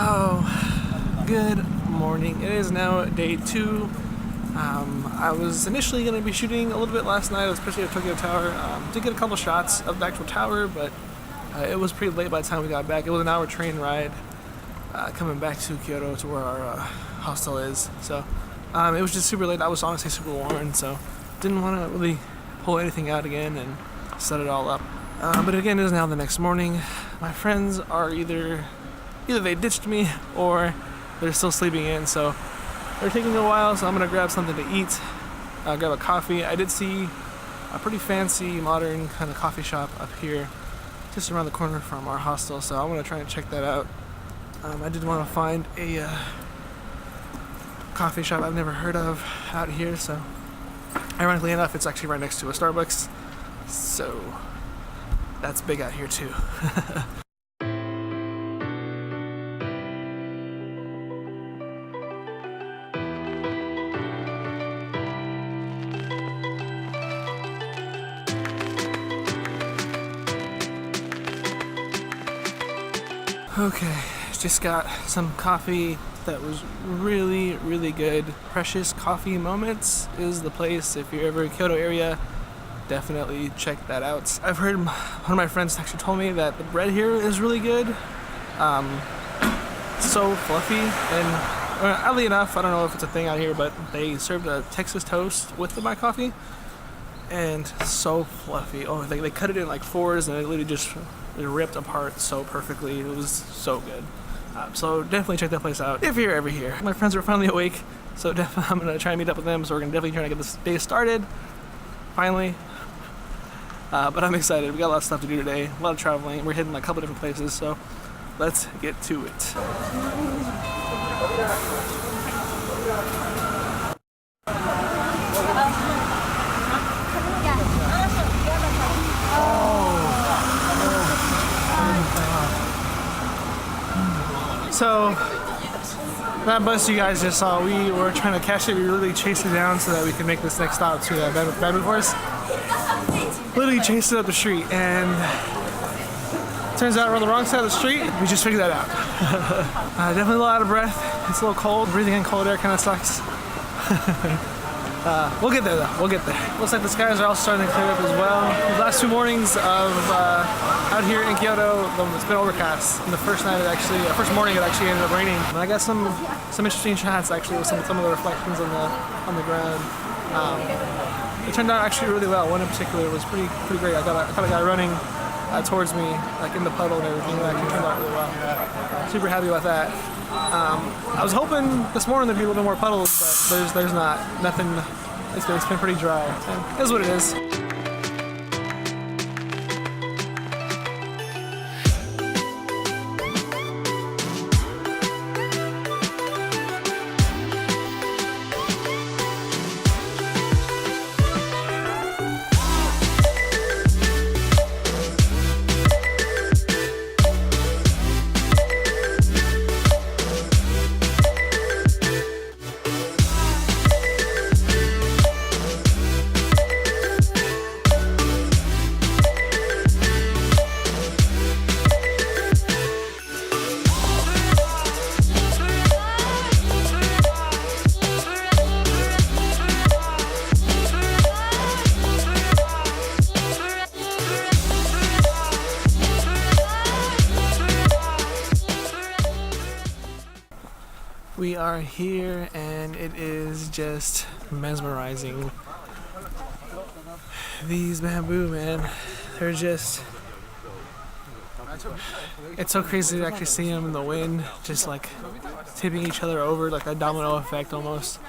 Oh, good morning. It is now day 2. I was initially going to be shooting a little bit last night, especially at Tokyo Tower. Did get a couple shots of the actual tower, but it was pretty late by the time we got back. It was an hour train ride coming back to Kyoto to where our hostel is. So it was just super late. I was honestly super worn, so didn't want to really pull anything out again and set it all up. But again, it is now the next morning. My friends are either they ditched me or they're still sleeping in, so they're taking a while, so I'm gonna grab something to eat, grab a coffee. I did see a pretty fancy modern kind of coffee shop up here just around the corner from our hostel, so I'm gonna try and check that out. I did want to find a coffee shop I've never heard of out here, so ironically enough it's actually right next to a Starbucks, so that's big out here too. Okay, just got some coffee that was really, really good. Precious Coffee Moments is the place. If you're ever in Kyoto area, definitely check that out. I've heard one of my friends actually told me that the bread here is really good. So fluffy, and oddly enough, I don't know if it's a thing out here, but they served a Texas toast with my coffee, and so fluffy. Oh, they cut it in like fours, and it literally just ripped apart so perfectly. It was so good. So definitely check that place out if you're ever here. My friends are finally awake, so I'm gonna try and meet up with them. So we're gonna definitely try to get this day started. Finally. But I'm excited. We got a lot of stuff to do today. A lot of traveling. We're hitting like a couple different places, so let's get to it. So that bus you guys just saw, we were trying to catch it. We really chased it down so that we could make this next stop to bamboo forest. Literally chased it up the street, and turns out we're on the wrong side of the street. We just figured that out. Definitely a little out of breath. It's a little cold. Breathing in cold air kind of sucks. We'll get there though. We'll get there. Looks like the skies are all starting to clear up as well. The last 2 mornings of out here in Kyoto, it's been overcast. And the first morning it actually ended up raining. And I got some interesting shots actually with some of the reflections on the ground. It turned out actually really well. One in particular was pretty great. I got a guy running towards me, like in the puddle and everything. That actually turned out really well. Super happy about that. I was hoping this morning there'd be a little bit more puddles, but there's not. Nothing. It's been pretty dry. So it is what it is. We are here and it is just mesmerizing. These bamboo, man, they're just, it's so crazy to actually see them in the wind, just like tipping each other over, like a domino effect almost.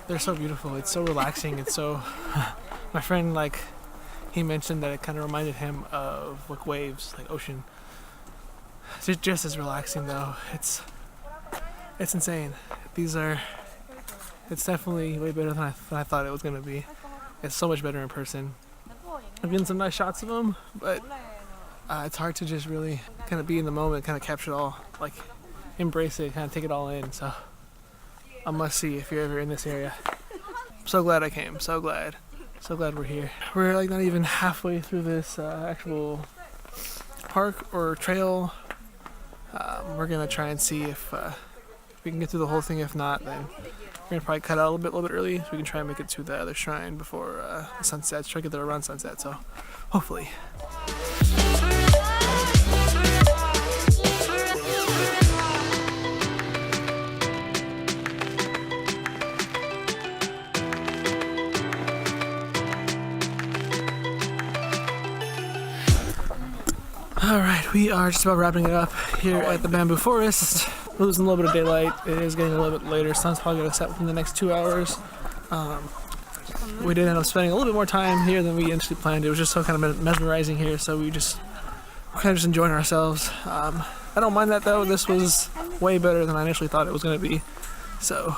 They're so beautiful. It's so relaxing. It's so, my friend, like, he mentioned that it kind of reminded him of like waves, like ocean. It's just as relaxing though. It's insane. It's definitely way better than I thought it was gonna be. It's so much better in person. I've gotten some nice shots of them, but it's hard to just really kind of be in the moment, kind of capture it all, like embrace it, kind of take it all in. So a must see if you're ever in this area. I'm so glad I came. So glad we're here. We're like not even halfway through this actual park or trail. We're gonna try and see if we can get through the whole thing. If not, then we're gonna probably cut out a little bit early so we can try and make it to the other shrine before the sunset. Try to get there around sunset, so hopefully. Alright, we are just about wrapping it up here at the bamboo forest. We're losing a little bit of daylight. It is getting a little bit later. Sun's probably going to set within the next 2 hours. We did end up spending a little bit more time here than we initially planned. It was just so kind of mesmerizing here, so we're kind of just enjoying ourselves. I don't mind that though. This was way better than I initially thought it was going to be. So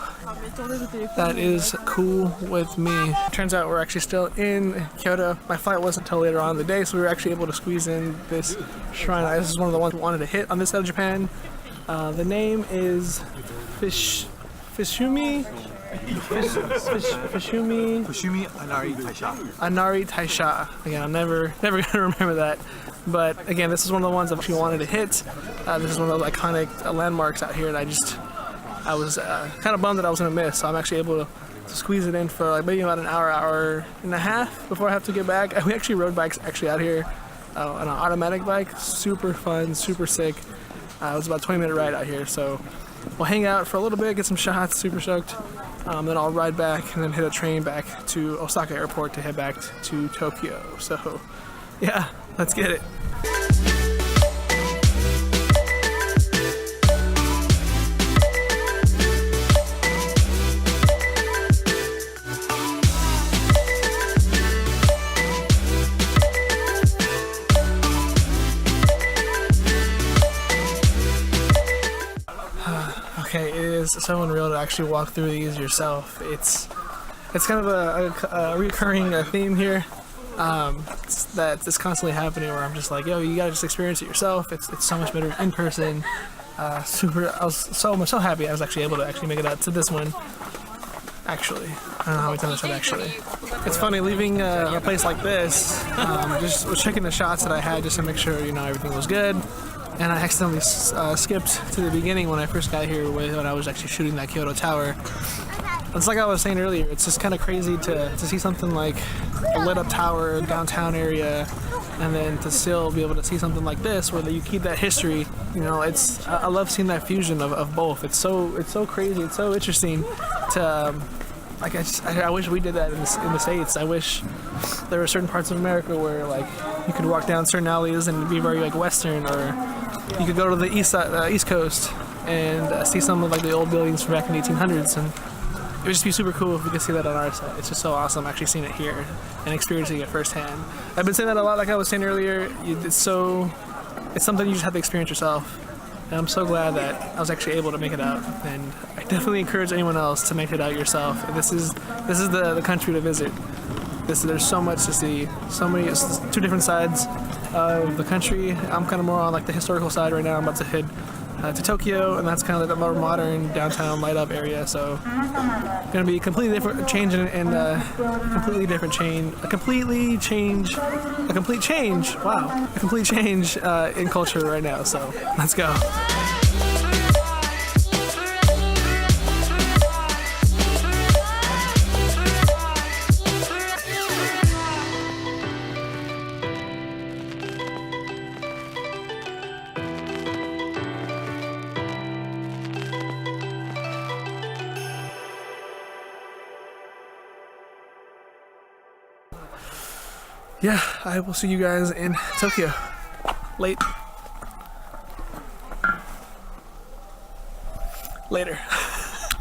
that is cool with me. Turns out we're actually still in Kyoto. My flight wasn't until later on in the day, so we were actually able to squeeze in this shrine. This is one of the ones we wanted to hit on this side of Japan. The name is Fujifilm Inari Taisha. Again, I'm never gonna remember that. But again, this is one of the ones I actually wanted to hit. This is one of those iconic landmarks out here, and I was kind of bummed that I was going to miss, so I'm actually able to squeeze it in for like maybe about an hour and a half before I have to get back. We actually rode bikes out here on an automatic bike. Super fun, super sick. It was about a 20-minute ride out here, so we'll hang out for a little bit, get some shots, super stoked. Then I'll ride back and then hit a train back to Osaka Airport to head back to Tokyo. So yeah, let's get it. Okay, it is so unreal to actually walk through these yourself. It's kind of a recurring theme here that's constantly happening, where I'm just like, yo, you gotta just experience it yourself. It's so much better in person. I was so happy I was actually able to make it out to this one. Actually, I don't know how many times I said actually. It's funny leaving a place like this. Just was checking the shots that I had just to make sure everything was good. And I accidentally skipped to the beginning when I first got here when I was actually shooting that Kyoto Tower. It's like I was saying earlier, it's just kind of crazy to see something like a lit up tower, downtown area, and then to still be able to see something like this where you keep that history. I love seeing that fusion of both. It's so crazy, it's so interesting to I wish we did that in the States. I wish there were certain parts of America where you could walk down certain alleys and be very Western, or you could go to the East Coast and see some of the old buildings from back in the 1800s, and it would just be super cool if we could see that on our side. It's just so awesome actually seeing it here and experiencing it firsthand. I've been saying that a lot, like I was saying earlier. It's something you just have to experience yourself. And I'm so glad that I was actually able to make it out, and I definitely encourage anyone else to make it out yourself. This is the country to visit. There's so much to see, it's two different sides of the country. I'm kind of more on the historical side right now. I'm about to head to Tokyo, and that's kind of the more modern downtown light up area. So gonna be a completely different change a complete change in culture right now. So let's go. Yeah, I will see you guys in Tokyo. Later.